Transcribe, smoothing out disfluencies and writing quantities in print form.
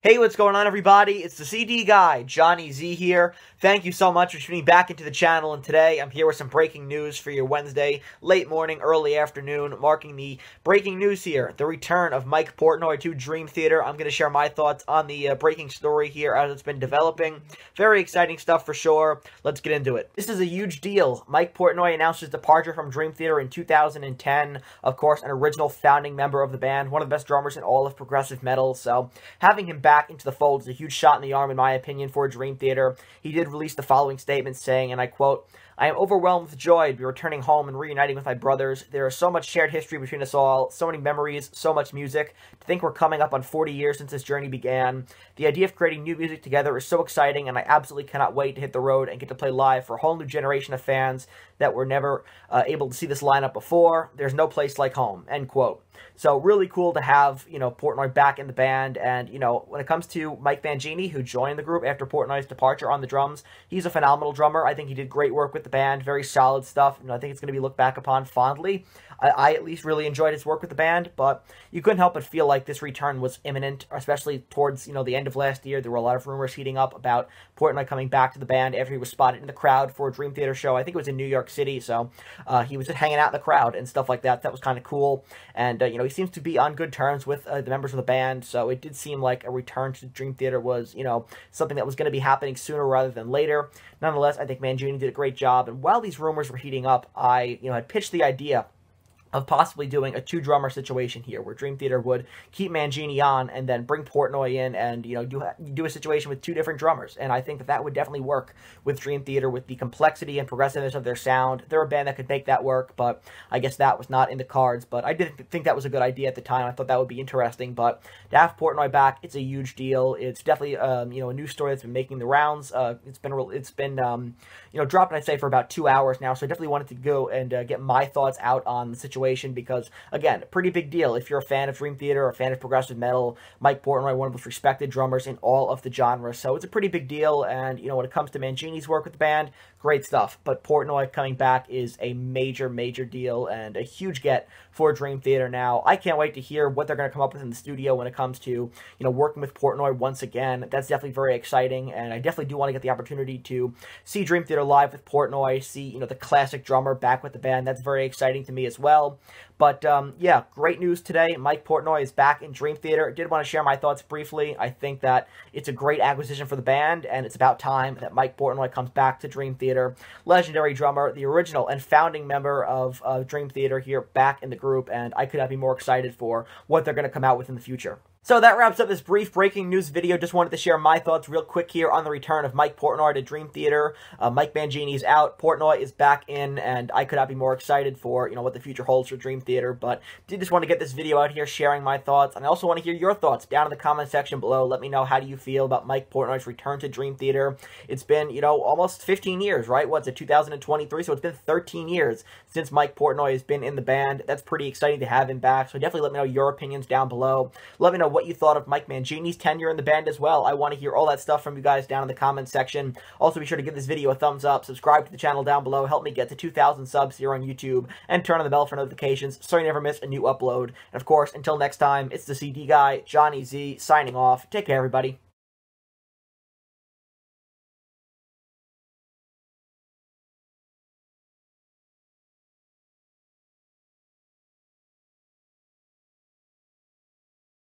Hey, what's going on, everybody? It's the CD guy, Johnny Z here. Thank you so much for tuning back into the channel, and today I'm here with some breaking news for your Wednesday, late morning, early afternoon, marking the breaking news here, the return of Mike Portnoy to Dream Theater. I'm going to share my thoughts on the breaking story here as it's been developing. Very exciting stuff for sure. Let's get into it. This is a huge deal. Mike Portnoy announced his departure from Dream Theater in 2010. Of course, an original founding member of the band, one of the best drummers in all of progressive metal, so having him back into the fold is a huge shot in the arm, in my opinion, for Dream Theater. He did release the following statement saying, and I quote, "I am overwhelmed with joy to be returning home and reuniting with my brothers. There is so much shared history between us all, so many memories, so much music. To think we're coming up on 40 years since this journey began. The idea of creating new music together is so exciting, and I absolutely cannot wait to hit the road and get to play live for a whole new generation of fans that were never able to see this lineup before. There's no place like home," end quote. So really cool to have, Portnoy back in the band. And, when it comes to Mike Mangini, who joined the group after Portnoy's departure on the drums, he's a phenomenal drummer. I think he did great work with the band, very solid stuff, and I think it's going to be looked back upon fondly. I at least really enjoyed his work with the band, but you couldn't help but feel like this return was imminent, especially towards, the end of last year. There were a lot of rumors heating up about Portnoy coming back to the band after he was spotted in the crowd for a Dream Theater show. I think it was in New York City, so he was just hanging out in the crowd and stuff like that. That was kind of cool, and, he seems to be on good terms with the members of the band, so it did seem like a return to Dream Theater was, something that was going to be happening sooner rather than later. Nonetheless, I think Mangini did a great job, and while these rumors were heating up, I, had pitched the idea of possibly doing a two-drummer situation here, where Dream Theater would keep Mangini on and then bring Portnoy in and, do a situation with two different drummers. And I think that that would definitely work with Dream Theater, with the complexity and progressiveness of their sound. They're a band that could make that work, but I guess that was not in the cards. But I did think that was a good idea at the time. I thought that would be interesting. But to have Portnoy back, it's a huge deal. It's definitely, a news story that's been making the rounds. It's been dropped, I'd say, for about 2 hours now. So I definitely wanted to go and get my thoughts out on the situation, because, again, pretty big deal. If you're a fan of Dream Theater or a fan of progressive metal, Mike Portnoy, one of the most respected drummers in all of the genre, so it's a pretty big deal. And, when it comes to Mangini's work with the band, great stuff. But Portnoy coming back is a major, major deal and a huge get for Dream Theater now. I can't wait to hear what they're going to come up with in the studio when it comes to, working with Portnoy once again. That's definitely very exciting, and I definitely do want to get the opportunity to see Dream Theater live with Portnoy, see, the classic drummer back with the band. That's very exciting to me as well. But, yeah, great news today. Mike Portnoy is back in Dream Theater. I did want to share my thoughts briefly. I think that it's a great acquisition for the band, and it's about time that Mike Portnoy comes back to Dream Theater. Legendary drummer, the original and founding member of Dream Theater here, back in the group, and I could not be more excited for what they're going to come out with in the future. So that wraps up this brief breaking news video. Just wanted to share my thoughts real quick here on the return of Mike Portnoy to Dream Theater. Mike Mangini's out, Portnoy is back in, and I could not be more excited for, what the future holds for Dream Theater. But did just want to get this video out here sharing my thoughts, and I also want to hear your thoughts down in the comment section below. Let me know, how do you feel about Mike Portnoy's return to Dream Theater? It's been, almost 15 years, right? What's it, 2023? So it's been 13 years since Mike Portnoy has been in the band. That's pretty exciting to have him back. So definitely let me know your opinions down below. Let me know what you thought of Mike Mangini's tenure in the band as well. I want to hear all that stuff from you guys down in the comments section. Also, be sure to give this video a thumbs up, subscribe to the channel down below, help me get to 2,000 subs here on YouTube, and turn on the bell for notifications so you never miss a new upload. And of course, until next time, it's the CD guy, Johnny Z, signing off. Take care, everybody.